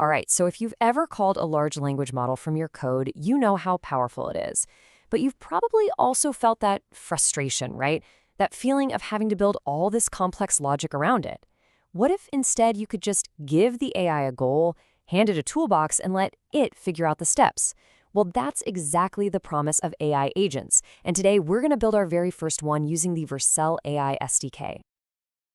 All right, so if you've ever called a large language model from your code, you know how powerful it is. But you've probably also felt that frustration, right? That feeling of having to build all this complex logic around it. What if instead you could just give the AI a goal, hand it a toolbox, and let it figure out the steps? Well, that's exactly the promise of AI agents. And today we're going to build our very first one using the Vercel AI SDK.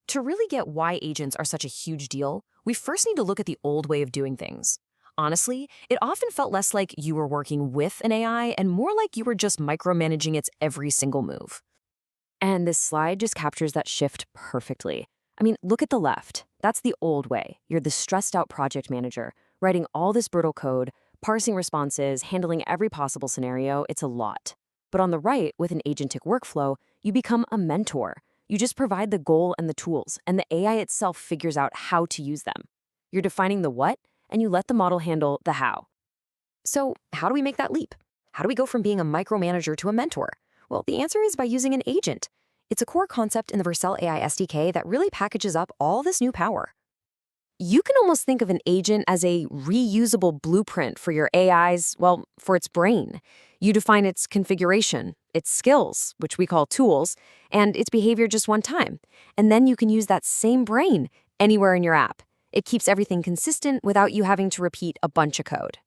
To really get why agents are such a huge deal, we first need to look at the old way of doing things. Honestly, it often felt less like you were working with an AI and more like you were just micromanaging its every single move. And this slide just captures that shift perfectly. I mean, look at the left. That's the old way. You're the stressed out project manager, writing all this brutal code, parsing responses, handling every possible scenario. It's a lot. But on the right, with an agentic workflow, you become a mentor. You just provide the goal and the tools, and the AI itself figures out how to use them. You're defining the what, and you let the model handle the how. So how do we make that leap? How do we go from being a micromanager to a mentor? Well, the answer is by using an agent. It's a core concept in the Vercel AI SDK that really packages up all this new power. You can almost think of an agent as a reusable blueprint for your for its brain. You define its configuration, its skills, which we call tools, and its behavior just one time. And then you can use that same brain anywhere in your app. It keeps everything consistent without you having to repeat a bunch of code.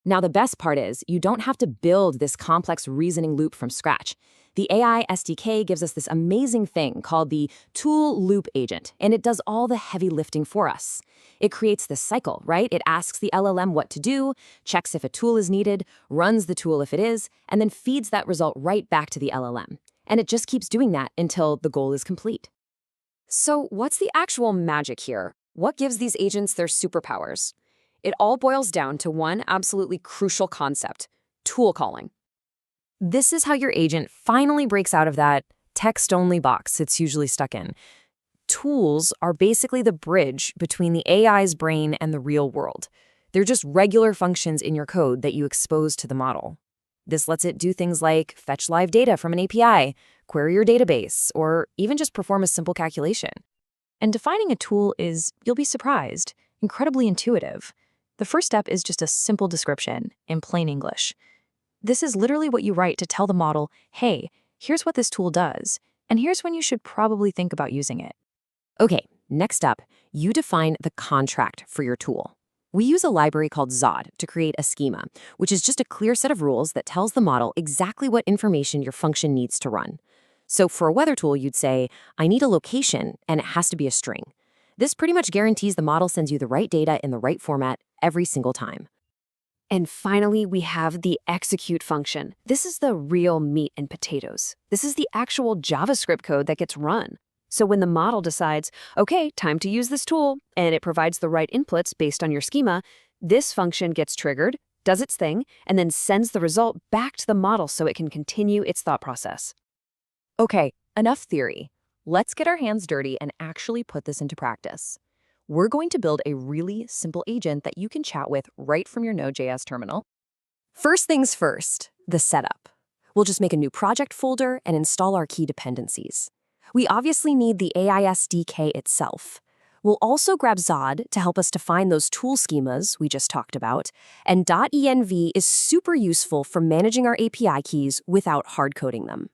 Now, the best part is you don't have to build this complex reasoning loop from scratch. The AI SDK gives us this amazing thing called the Tool Loop Agent, and it does all the heavy lifting for us. It creates this cycle, right? It asks the LLM what to do, checks if a tool is needed, runs the tool if it is, and then feeds that result right back to the LLM. And it just keeps doing that until the goal is complete. So what's the actual magic here? What gives these agents their superpowers? It all boils down to one absolutely crucial concept: tool calling. This is how your agent finally breaks out of that text-only box it's usually stuck in. Tools are basically the bridge between the AI's brain and the real world. They're just regular functions in your code that you expose to the model. This lets it do things like fetch live data from an API, query your database, or even just perform a simple calculation. And defining a tool is, you'll be surprised, incredibly intuitive. The first step is just a simple description in plain English. This is literally what you write to tell the model, hey, here's what this tool does, and here's when you should probably think about using it. Okay, next up, you define the contract for your tool. We use a library called Zod to create a schema, which is just a clear set of rules that tells the model exactly what information your function needs to run. So for a weather tool, you'd say, I need a location, and it has to be a string. This pretty much guarantees the model sends you the right data in the right format every single time. And finally, we have the execute function. This is the real meat and potatoes. This is the actual JavaScript code that gets run. So when the model decides, okay, time to use this tool, and it provides the right inputs based on your schema, this function gets triggered, does its thing, and then sends the result back to the model so it can continue its thought process. Okay, enough theory. Let's get our hands dirty and actually put this into practice. We're going to build a really simple agent that you can chat with right from your Node.js terminal. First things first, the setup. We'll just make a new project folder and install our key dependencies. We obviously need the AI SDK itself. We'll also grab Zod to help us define those tool schemas we just talked about, and .env is super useful for managing our API keys without hard-coding them.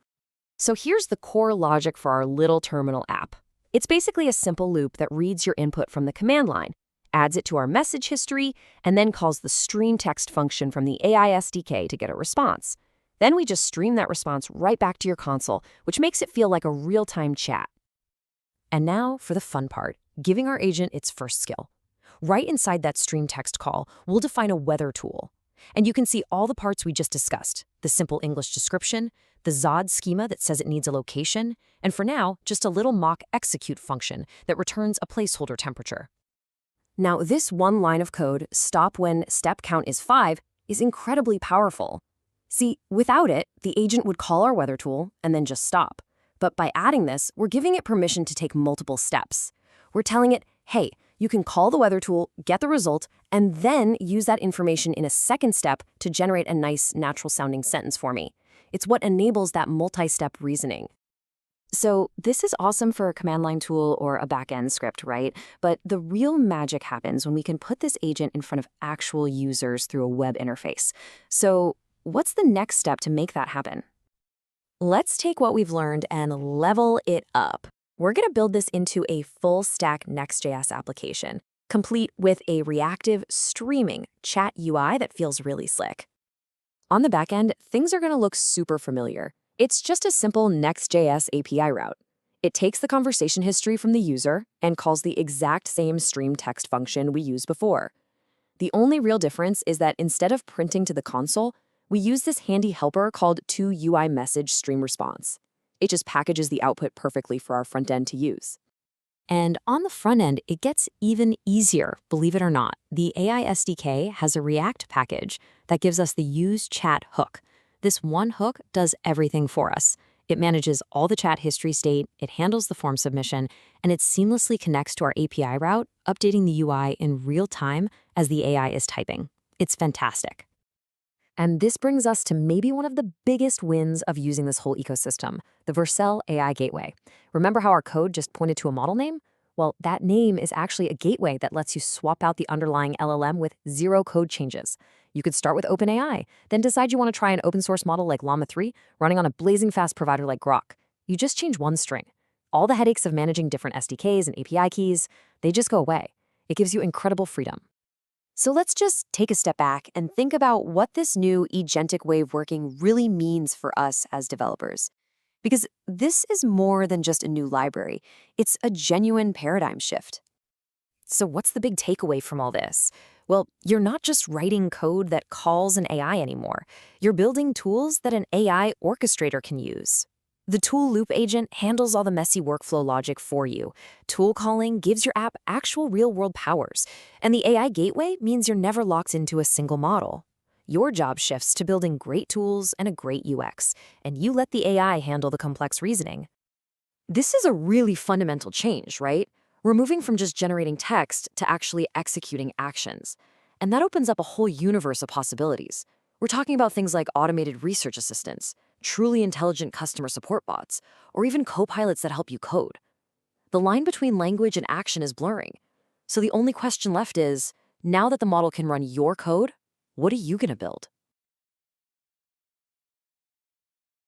So here's the core logic for our little terminal app. It's basically a simple loop that reads your input from the command line, adds it to our message history, and then calls the stream text function from the AI SDK to get a response. Then we just stream that response right back to your console, which makes it feel like a real-time chat. And now for the fun part, giving our agent its first skill. Right inside that stream text call, we'll define a weather tool. And you can see all the parts we just discussed: the simple English description, the Zod schema that says it needs a location, and for now, just a little mock execute function that returns a placeholder temperature. Now, this one line of code, stop when step count is 5, is incredibly powerful. See, without it, the agent would call our weather tool and then just stop. But by adding this, we're giving it permission to take multiple steps. We're telling it, hey, you can call the weather tool, get the result, and then use that information in a second step to generate a nice, natural-sounding sentence for me. It's what enables that multi-step reasoning. So this is awesome for a command line tool or a backend script, right? But the real magic happens when we can put this agent in front of actual users through a web interface. So what's the next step to make that happen? Let's take what we've learned and level it up. We're going to build this into a full-stack Next.js application, complete with a reactive, streaming chat UI that feels really slick. On the back end, things are going to look super familiar. It's just a simple Next.js API route. It takes the conversation history from the user and calls the exact same stream text function we used before. The only real difference is that instead of printing to the console, we use this handy helper called toUIMessageStreamResponse. It just packages the output perfectly for our front end to use. And on the front end, it gets even easier, believe it or not. The AI SDK has a React package that gives us the use chat hook. This one hook does everything for us. It manages all the chat history state, it handles the form submission, and it seamlessly connects to our API route, updating the UI in real time as the AI is typing. It's fantastic. And this brings us to maybe one of the biggest wins of using this whole ecosystem, the Vercel AI Gateway. Remember how our code just pointed to a model name? Well, that name is actually a gateway that lets you swap out the underlying LLM with zero code changes. You could start with OpenAI, then decide you want to try an open source model like Llama 3 running on a blazing fast provider like Grok. You just change one string. All the headaches of managing different SDKs and API keys, they just go away. It gives you incredible freedom. So let's just take a step back and think about what this new agentic way of working really means for us as developers. Because this is more than just a new library, it's a genuine paradigm shift. So what's the big takeaway from all this? Well, you're not just writing code that calls an AI anymore. You're building tools that an AI orchestrator can use. The tool loop agent handles all the messy workflow logic for you. Tool calling gives your app actual real-world powers. And the AI gateway means you're never locked into a single model. Your job shifts to building great tools and a great UX, and you let the AI handle the complex reasoning. This is a really fundamental change, right? We're moving from just generating text to actually executing actions. And that opens up a whole universe of possibilities. We're talking about things like automated research assistants, truly intelligent customer support bots, or even co-pilots that help you code. The line between language and action is blurring. So the only question left is, now that the model can run your code, what are you going to build?